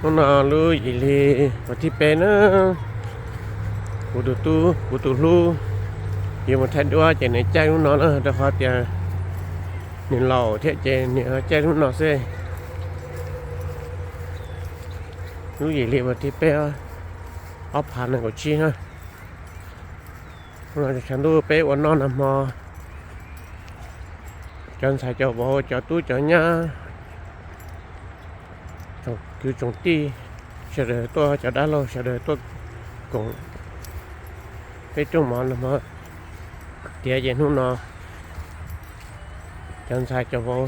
nó nào lu gì li và thì bé nữa bù tụ lu nhiều một thay đổi chạy này chạy nó nữa đã phát tiền nên lò thế chạy nó sẽ lu gì li và thì bé ốp hàng này của chi ha rồi chẳng đủ bé của nó nằm mò chân xài cho bố cho túi cho nhá cứ trồng ti chờ đợi tôi chờ đã lâu chờ đợi tôi cũng cái trong món là mà tiệt gì không nó chân xài cho bố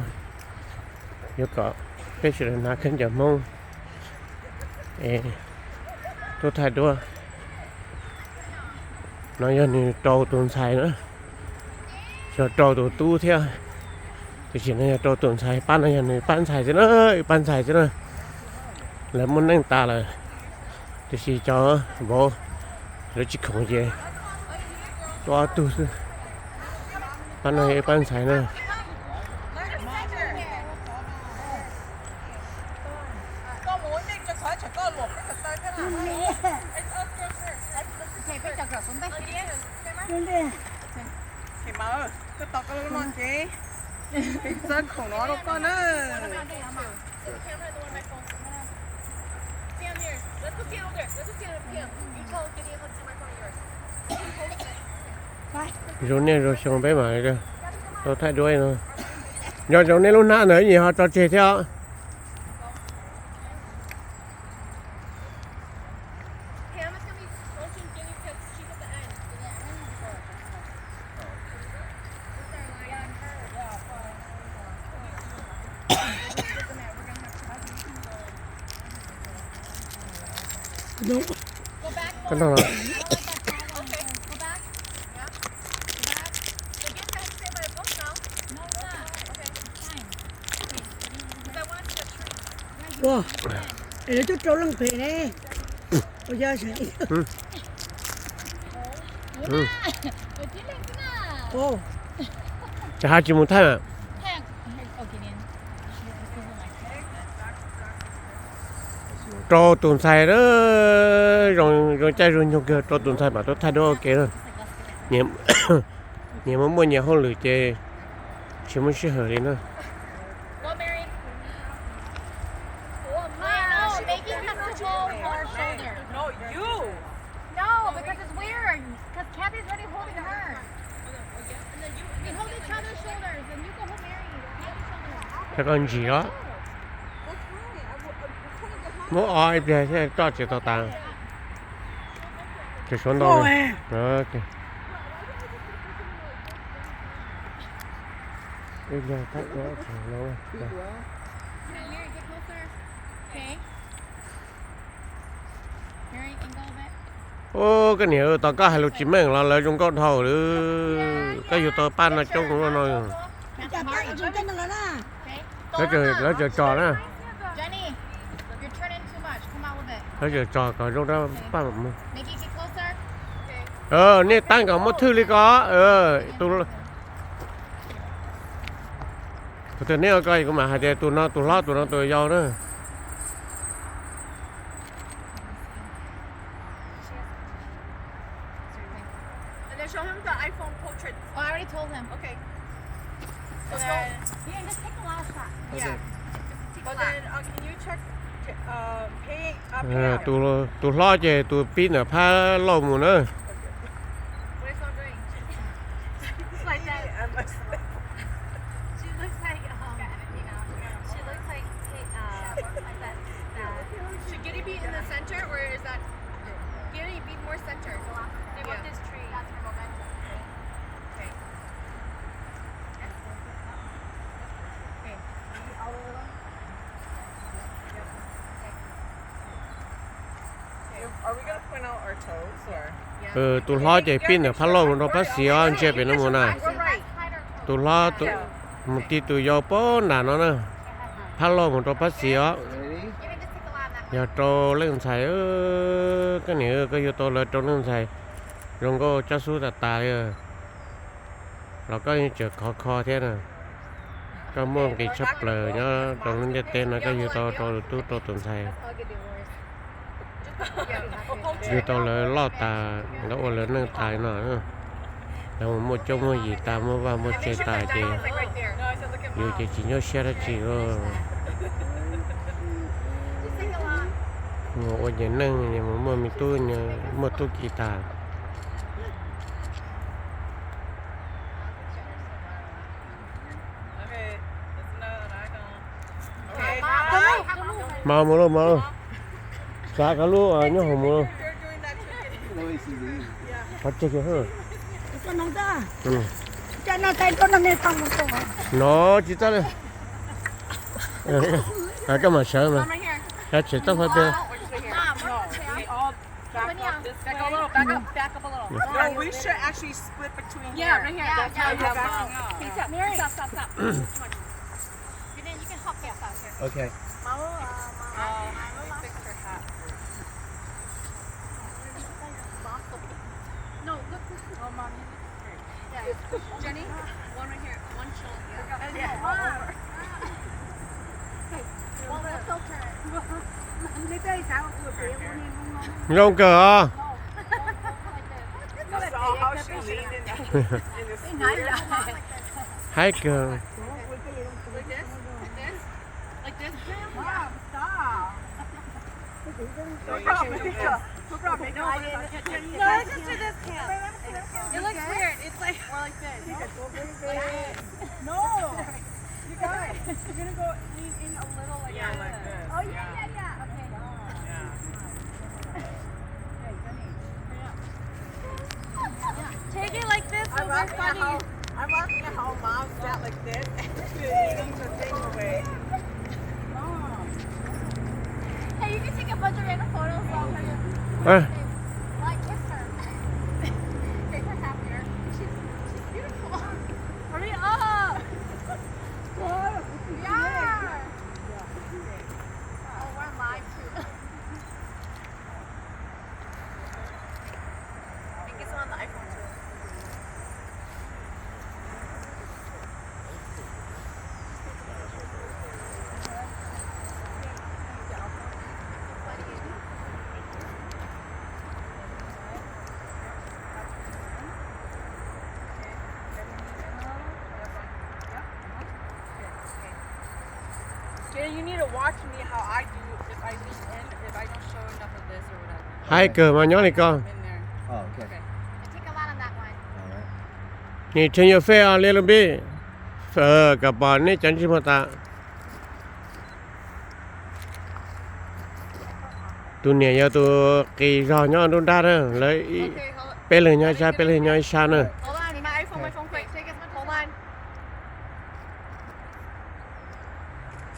nếu có cái sự nào khinh giờ mong tôi thay đua nói cho nên trâu tuần xài nữa cho trâu tụi tu theo thì chỉ là trâu tuần xài bán này bán xài thế nữa là muốn anh ta là thì chỉ cho bố rồi chỉ không gì cho tu bán này bán xài nữa thì mở cái tóc cái con chị cái chân của nó đâu con ơi rồi nè rồi xong bé mà kìa tôi thay đuôi rồi rồi nè lúc nãy nữa gì họ cho chơi theo cái đó là wow, để chút trâu lăng phê này, bây giờ sẽ, ô, chả hai chỉ muốn thay à trâu tuần xài đó rồi chạy rồi nhiều kia trâu tuần xài mà tôi thay đồ ok rồi nhiều nhiều món mua nhiều hơn lười chơi chỉ muốnซื้อ hợp đi nữa no you No, because it's weird. Because Kathy's already holding her. You hold each other's shoulders, and you go hold Mary. cái con gì đó mỗi ai về thế cho chị tao tàng chị xuống đâu rồi ok bây giờ tắt đó chẳng lâu Mary, get closer. Okay. Mary, angle a bit. ô cái này tao có hai lục chín mấy là lấy trong con thầu nữa cái gì tao pan là trong nó nói chả biết là chúng ta là Okay. lấy chờ trò đó Jenny, you're turning too much. Come out with it. lấy chờ trò còn trong đó pan Maybe get closer. nè tăng cả một thứ đi có tụi nè coi cũng mà hai đứa tụi nó tụi nhau đó and then show him the iPhone portrait Oh, I already told him. okay So let's then, go yeah, just take the last shot. yeah but then can you check pay tụi lo chứ tụi pin ở pha lồng một nữa What is Mom doing? It's like that. She looks like, you know, she looks like that. should Giddy be in the center or is that Giddy be more center They want this tree. That's her momentum. okay are we gonna point out our toes or tụi lo chứ pin ở pha lồng nó phát xíu anh chơi bên nó muốn này we're right tụi lo một tí tụi vô bó nà nó nè pha lồng một trò phát xíu You can just take the last that. giờ trò lên xài cái này cái vô tôi là trò lên xài rồi có cho số tà rồi có những chuyện khó thế nè có mong cái chấp lời nhá trò lên tên là cái vô tôi trò tuần xài I'll get you one อยู่ตรงเลยลอดตาแล้วโอเลยนั่งตายหน่อยแล้วmột trong một gì ta mới vào một chế tài thì Like right there. No, I said look atอยู่ mom. จะchỉ nhớ xe đó chỉ có Just sing along. ngồi ở nâng nhưng mà mua mình tôi mua tôi guitar Okay, that's another icon. Okay, Mom, mau mua luôn mau sao cả lúa nhớ không mua They're doing that chicken. bắt chơi cái hơn Ito nang da. ừ. Diyan na tayo ko na may pangmuto. nó chỉ ta đây cái mà sợ mà right here. cái chỉ tao phải đây Or just right here. Mom, No, we're we all back up this way. Back a little, back up a little. No, we should actually split between Yeah, here. right here. That's Yeah, how yeah, you're yeah. backing up. Okay, stop. Mary. Stop. You can hop fast out here. okay We fixed her hat. No, look. Oh, mom, you Yeah. Jenny, one right here. One shoulder. Yeah. One with a filter. Dito ay sao ko pero không cờ Like You saw how she leaned in the scooter. hai cờ Like this? Like this? Mom, stop. No, you can't do this. No, let's just do this camp. It looks weird. It's like more like this. No. You guys, you're gonna go lean in a little like this. Oh yeah. Okay. Take it like this. I'm laughing at how mom sat like this and eating the thing away. Hey, you can take a bunch of random photos while we're ê like kiss her. Make her happier. She's beautiful. Hurry up. Yeah. Oh, we're live too. I think it's on the iPhone too. Jenny, you need to watch me how I do if I lean in, if I don't show enough of this or whatever. hai cờ mà nhớ này con In there. Oh, okay. Okay. Take a lot on that one. All right. nhìn trên your face a little bit cả bọn này chẳng chỉ mà ta tụi này giờ tụi kỳ rò nhau đun đa đó lấy Okay, hold bé lên nhau xa bé lên nhau xa nữa on, my phone quick. Take this one, hold on.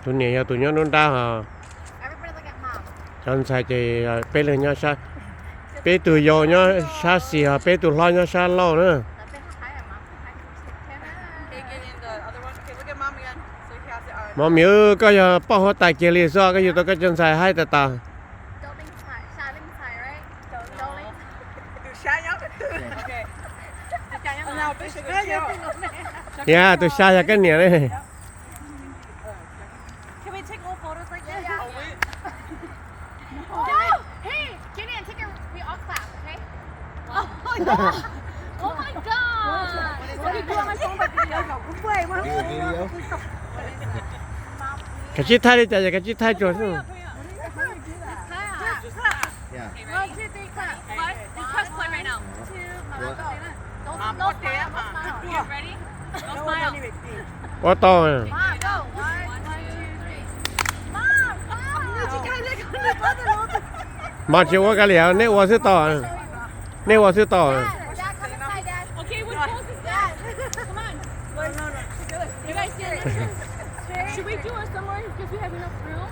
tụi này giờ tụi nhau đun đa hả Everybody look at mom. chẳng sai thì bé lên nhau xa bé tụi dò nhau xa xì hả bé tụi lo nhau xa lo nữa That's it. Hi, mom. Okay, get in the other one. Okay, look at mom again. So he has it on. mà miếu có giờ bao họ tài kia liền do cái gì tôi có chân sai hai tà tà Doling side. Shining side, right? Doling. Do shine up. Okay. Now, Bishop, get yeah tôi sai ra cái này đấy Can we take more photos like this? Oh, wait. Oh, hey, Jenny, take a. We all clap, okay? Oh no! Oh my God! What are you doing on my phone? cũng quay mà. Do a video? cái chiếc thay đi chạy cái chiếc thay chuột nữa Yeah. 1, 2, 3, clap. What? Just press play right now. 2, What? Don't Mom, smile. Okay, ready? Don't smile. quá to à. Mom, go. 1, 2, 3. Mom, mà chỉ có cái liệu nếu qua sẽ to nếu qua sẽ to Dad, come inside, Dad. Okay, what pose is that? Come on. You guys see it? Should we do it somewhere because we have enough room?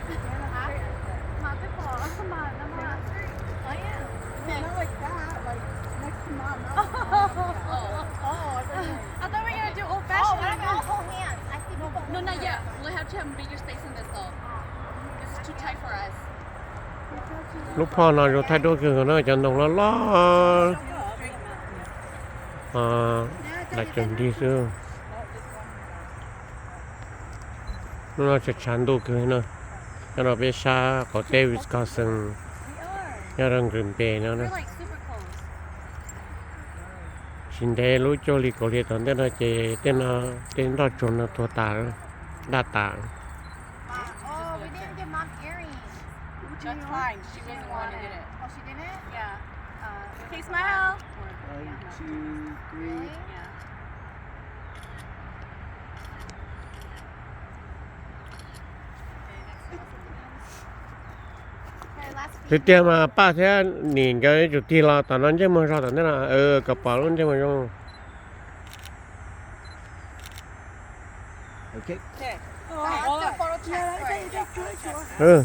Come on. Oh, yeah. Not like that, like next to mom. I thought we were gonna do old fashioned. Oh, what about all hold hands? I see people. No, not yet. We'll have to have bigger space in this though. This is too tight for us. lúcพ่อนอนอยู่ท้ายด้วยคือnóจะนอนล้อlà chuẩn đi xưa nó sẽ chán đồ cười nữa cho nó biết xa có David Carson 여름 근배 We're 너는 like super close. 신대 루조리 거리 던데나 제 때나 때나 존나 도다 다다 Oh, we didn't get mom's earrings. That's fine. She wasn't the one who did it. Oh, she didn't? Yeah. Okay, smile. 1, 2, 3. Really? Yeah. Okay, last thì few. tiền mà ba thế nhìn cái chủ ti là tao nói chứ mà sao tao nói là cặp bảo luôn chứ mà không Okay. Okay. Oh, let's do photo check first. ừ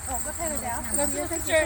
Oh, go take it down. Let's do a picture.